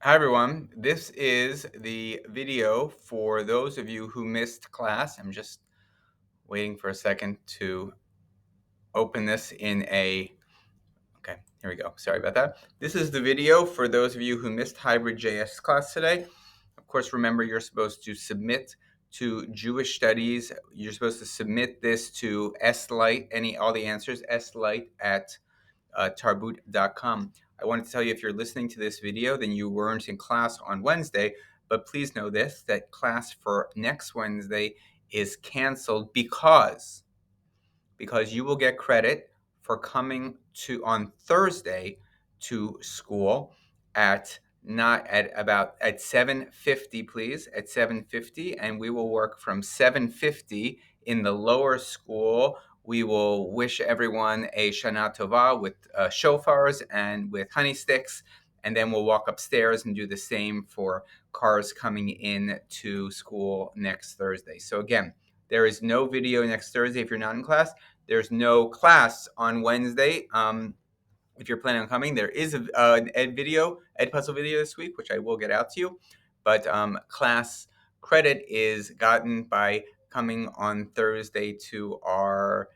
Hi everyone, this is the video for those of you who missed class. I'm just waiting for a second to open this okay, here we go. Sorry about that. This is the video for those of you who missed Hybrid JS class today. Of course, remember you're supposed to submit to Jewish Studies. You're supposed to submit this to SLite, all the answers, SLite at tarbut.com. I wanted to tell you, if you're listening to this video, then you weren't in class on Wednesday, but please know this, that class for next Wednesday is canceled because you will get credit for coming to on Thursday to school at not at about at 7:50, please, at 7:50, and we will work from 7:50 in the lower school. We will wish everyone a Shana Tova with shofars and with honey sticks, and then we'll walk upstairs and do the same for cars coming in to school next Thursday. So again, there is no video next Thursday if you're not in class. There's no class on Wednesday. If you're planning on coming, there is an Ed Puzzle video this week, which I will get out to you. But class credit is gotten by coming on Thursday to our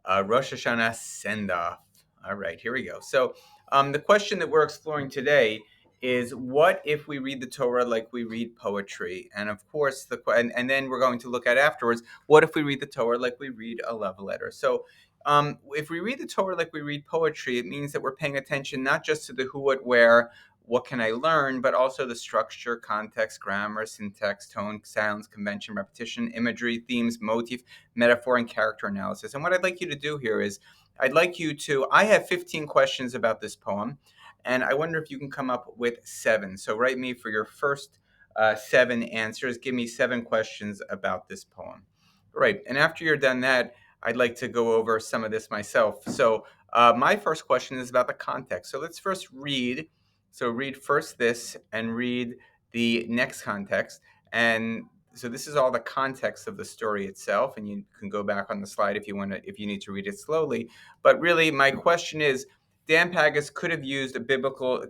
Rosh Hashanah send-off. All right, here we go. So the question that we're exploring today is, what if we read the Torah like we read poetry? And of course, and then we're going to look at afterwards, what if we read the Torah like we read a love letter? So if we read the Torah like we read poetry, it means that we're paying attention not just to the who, what, where, what can I learn, but also the structure, context, grammar, syntax, tone, sounds, convention, repetition, imagery, themes, motif, metaphor, and character analysis. And what I'd like you to do here is, I have 15 questions about this poem, and I wonder if you can come up with 7. So write me for your first 7 answers. Give me 7 questions about this poem. Right, and after you're done that, I'd like to go over some of this myself. So my first question is about the context. So let's first read. So read first this and read the next context. And so this is all the context of the story itself, and you can go back on the slide if you need to read it slowly. But really, my question is, Dan Pagus uses biblical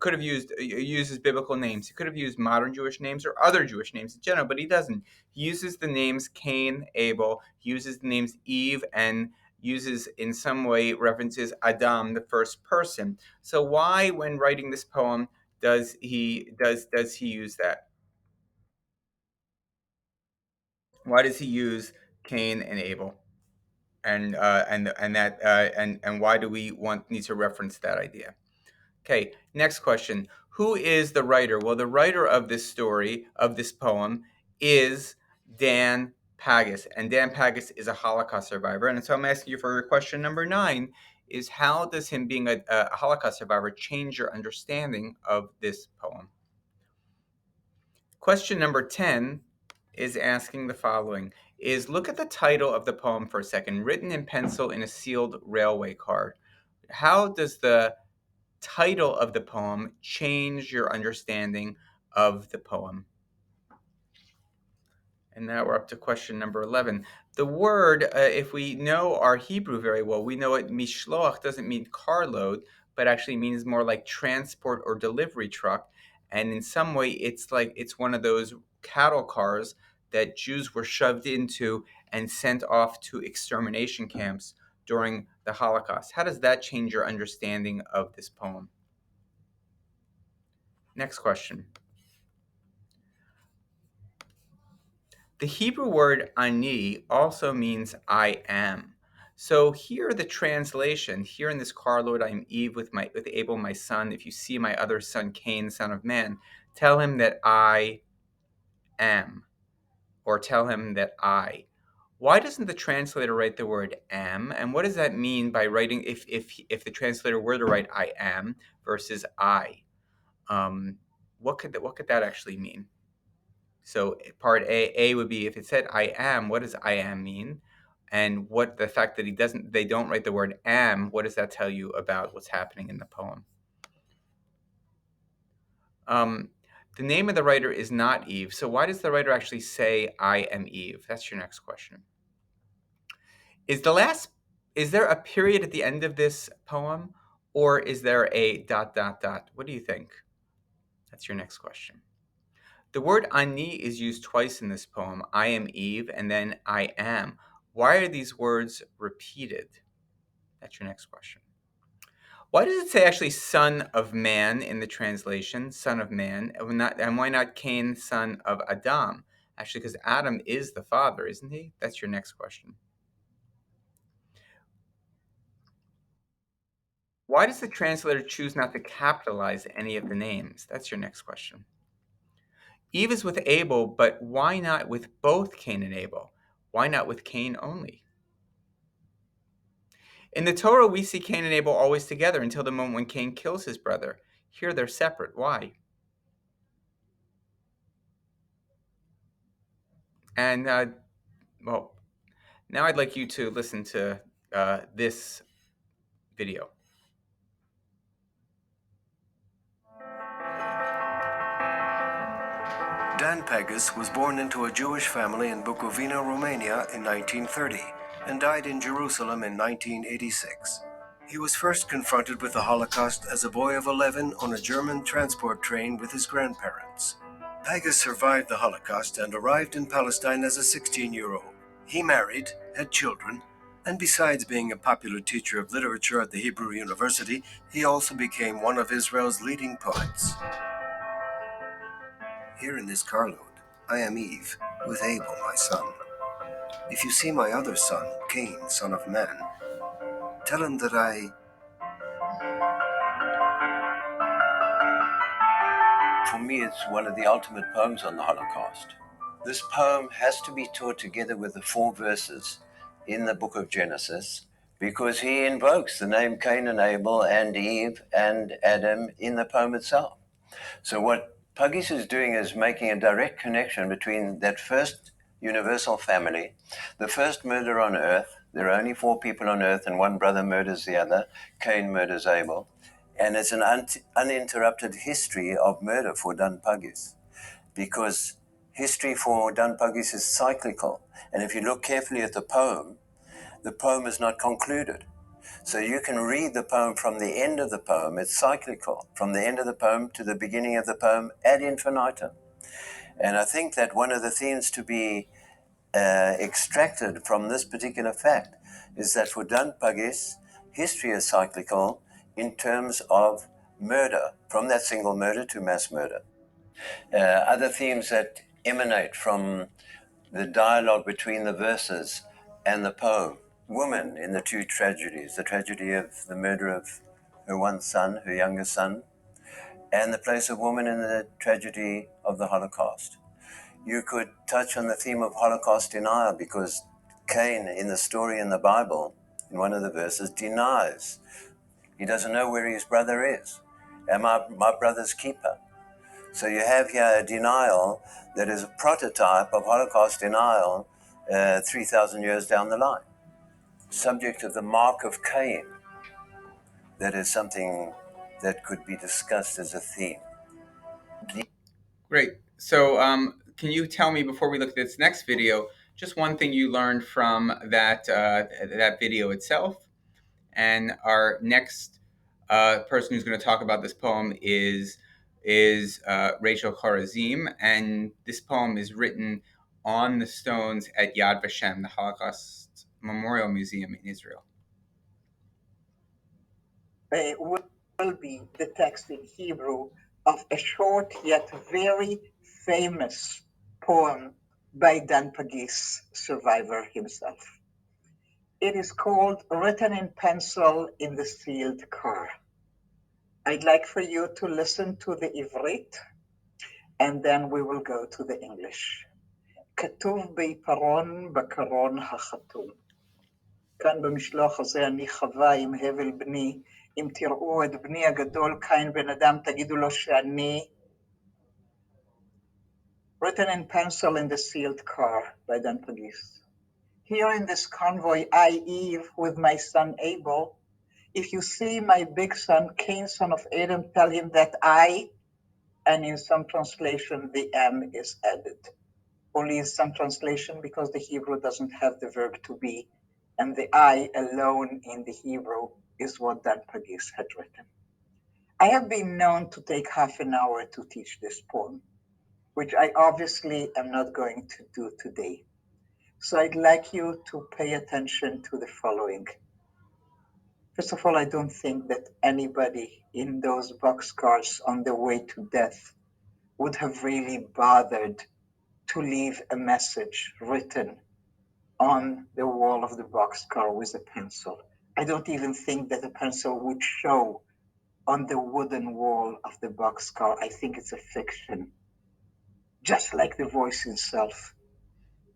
names. He could have used modern Jewish names or other Jewish names in general, but he doesn't. He uses the names Cain, Abel. He uses the names Eve, and uses in some way references Adam, the first person. So why, when writing this poem, does he use that? Why does he use Cain and Abel? And why do we need to reference that idea? Okay, next question. Who is the writer? Well, the writer of this story, of this poem, is Dan Pagus. And Dan Pagus is a Holocaust survivor. And so I'm asking you for question number 9 is, how does him being a Holocaust survivor change your understanding of this poem? Question number 10 is asking the following. Look at the title of the poem for a second, written in pencil in a sealed railway car. How does the title of the poem change your understanding of the poem? And now we're up to question number 11. The word, if we know our Hebrew very well, we know it mishloach doesn't mean carload, but actually means more like transport or delivery truck. And in some way, it's one of those cattle cars that Jews were shoved into and sent off to extermination camps during the Holocaust. How does that change your understanding of this poem? Next question. The Hebrew word ani also means I am. So here the translation, here in this carload, I am Eve with Abel my son. If you see my other son Cain, son of man, tell him that I am, or tell him that I. Why doesn't the translator write the word am? And what does that mean by writing, if the translator were to write I am versus I? What could that actually mean? So part A would be, if it said I am, what does I am mean? And what the fact that they don't write the word am, what does that tell you about what's happening in the poem? Um, the name of the writer is not Eve. So why does the writer actually say I am Eve? That's your next question. Is there a period at the end of this poem, or is there a ... What do you think? That's your next question. The word ani is used twice in this poem. I am Eve, and then I am. Why are these words repeated? That's your next question. Why does it say actually son of man in the translation, son of man, and why not Cain, son of Adam? Actually, because Adam is the father, isn't he? That's your next question. Why does the translator choose not to capitalize any of the names? That's your next question. Eve is with Abel, but why not with both Cain and Abel? Why not with Cain only? In the Torah, we see Cain and Abel always together until the moment when Cain kills his brother. Here they're separate. Why? And, well, now I'd like you to listen to this video. Dan Pegas was born into a Jewish family in Bukovina, Romania in 1930 and died in Jerusalem in 1986. He was first confronted with the Holocaust as a boy of 11 on a German transport train with his grandparents. Pegas survived the Holocaust and arrived in Palestine as a 16-year-old. He married, had children, and besides being a popular teacher of literature at the Hebrew University, he also became one of Israel's leading poets. Here in this carload, I am Eve, with Abel, my son. If you see my other son, Cain, son of man, tell him that For me, it's one of the ultimate poems on the Holocaust. This poem has to be taught together with the 4 verses in the book of Genesis, because he invokes the name Cain and Abel and Eve and Adam in the poem itself. So what Puggies is doing is making a direct connection between that first universal family, the first murder on earth. There are only 4 people on earth and one brother murders the other. Cain murders Abel. And it's an uninterrupted history of murder for Dan Puggies, because history for Dan Puggies is cyclical. And if you look carefully at the poem is not concluded. So you can read the poem from the end of the poem. It's cyclical, from the end of the poem to the beginning of the poem ad infinitum. And I think that one of the themes to be extracted from this particular fact is that for Dan Puggies, history is cyclical in terms of murder, from that single murder to mass murder. Other themes that emanate from the dialogue between the verses and the poem. Woman in the 2 tragedies, the tragedy of the murder of her one son, her youngest son, and the place of woman in the tragedy of the Holocaust. You could touch on the theme of Holocaust denial, because Cain, in the story in the Bible, in one of the verses, denies. He doesn't know where his brother is. Am I my brother's keeper? So you have here a denial that is a prototype of Holocaust denial 3,000 years down the line. Subject of the mark of Cain. That is something that could be discussed as a theme. Great. So, can you tell me before we look at this next video, just one thing you learned from that video itself? And our next person who's going to talk about this poem is Rachel Chorazim, and this poem is written on the stones at Yad Vashem, the Holocaust Memorial Museum in Israel. Will be the text in Hebrew of a short yet very famous poem by Dan Puggies, survivor himself. It is called Written in Pencil in the Sealed Car. I'd like for you to listen to the Ivrit, and then we will go to the English. כתוב בעיפרון בקרון החתום. כאן במשלוח הזה אני חווה עם הבל בני, אם תראו את בני הגדול קין בן אדם, תגידו לו שאני. Written in pencil in the sealed car by Dan Puggies. Here in this convoy, I, Eve, with my son Abel, if you see my big son, Cain, son of Adam, tell him that I, and in some translation, the M is added. Only in some translation because the Hebrew doesn't have the verb to be, and the I alone in the Hebrew is what Dan Puggies had written. I have been known to take half an hour to teach this poem, which I obviously am not going to do today. So I'd like you to pay attention to the following. First of all, I don't think that anybody in those boxcars on the way to death would have really bothered to leave a message written on the wall of the boxcar with a pencil. I don't even think that a pencil would show on the wooden wall of the boxcar. I think it's a fiction, just like the voice itself,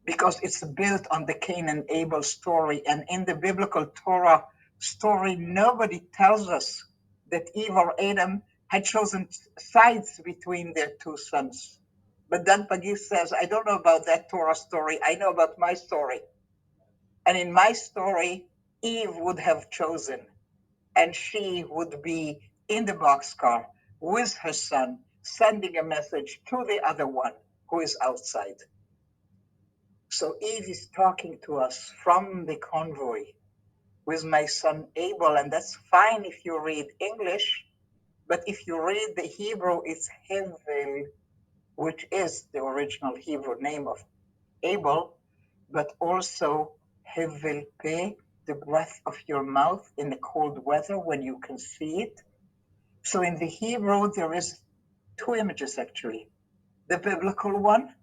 because it's built on the Cain and Abel story. And in the biblical Torah story, nobody tells us that Eve or Adam had chosen sides between their two sons. But Dan Pagis says, I don't know about that Torah story. I know about my story. And in my story, Eve would have chosen, and she would be in the boxcar with her son, sending a message to the other one who is outside. So Eve is talking to us from the convoy with my son Abel, and that's fine if you read English, but if you read the Hebrew, it's Hevel, which is the original Hebrew name of Abel, but also Hevel Pe, the breath of your mouth in the cold weather when you can see it. So in the Hebrew, there is two images actually, the biblical one,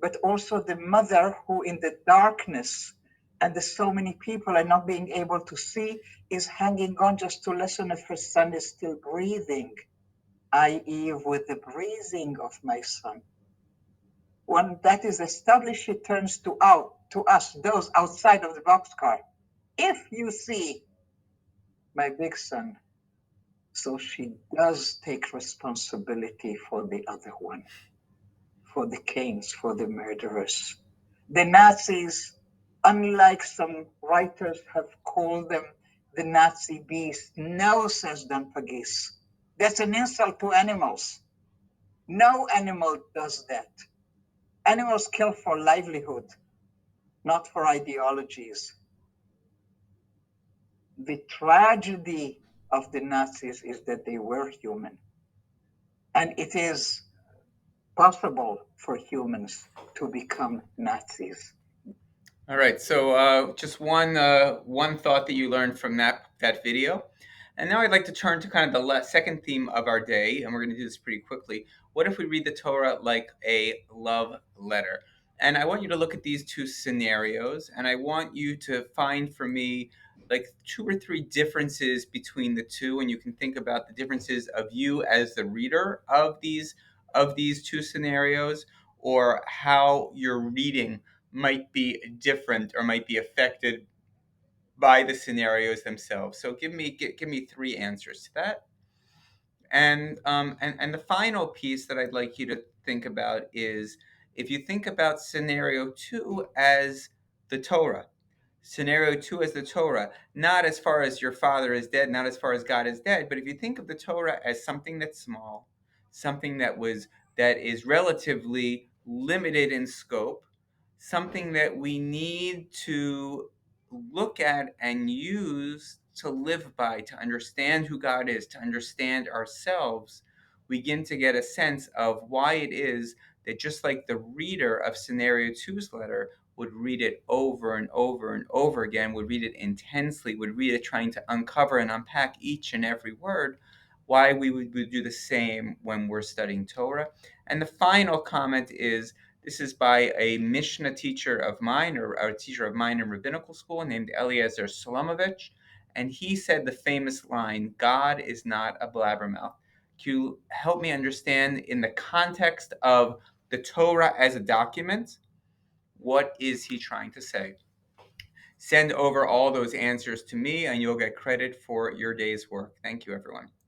but also the mother who in the darkness and the so many people are not being able to see is hanging on just to listen if her son is still breathing, i.e. with the breathing of my son. When that is established, she turns to us, those outside of the boxcar. If you see my big son, so she does take responsibility for the other one, for the Cains, for the murderers. The Nazis, unlike some writers have called them the Nazi beast, no, says Dan Pagis. That's an insult to animals. No animal does that. Animals kill for livelihood, not for ideologies. The tragedy of the Nazis is that they were human. And it is possible for humans to become Nazis. All right, so just one thought that you learned from that video, and now I'd like to turn to kind of the second theme of our day, and we're going to do this pretty quickly. What if we read the Torah like a love letter? And I want you to look at these two scenarios, and I want you to find for me like 2 or 3 differences between the two, and you can think about the differences of you as the reader of these two scenarios, or how you're reading might be different or might be affected by the scenarios themselves. So give me 3 answers to that. And the final piece that I'd like you to think about is, if you think about scenario 2 as the Torah. Scenario 2 as the Torah, not as far as your father is dead, not as far as God is dead, but if you think of the Torah as something that's small, something that is relatively limited in scope, something that we need to look at and use to live by, to understand who God is, to understand ourselves, we begin to get a sense of why it is that, just like the reader of scenario 2's letter would read it over and over and over again, would read it intensely, would read it trying to uncover and unpack each and every word, why we would do the same when we're studying Torah. And the final comment is, this is by a Mishnah teacher of mine, or a teacher of mine in rabbinical school, named Eliezer Solomovich. And he said the famous line, God is not a blabbermouth. Can you help me understand, in the context of the Torah as a document, what is he trying to say? Send over all those answers to me, and you'll get credit for your day's work. Thank you, everyone.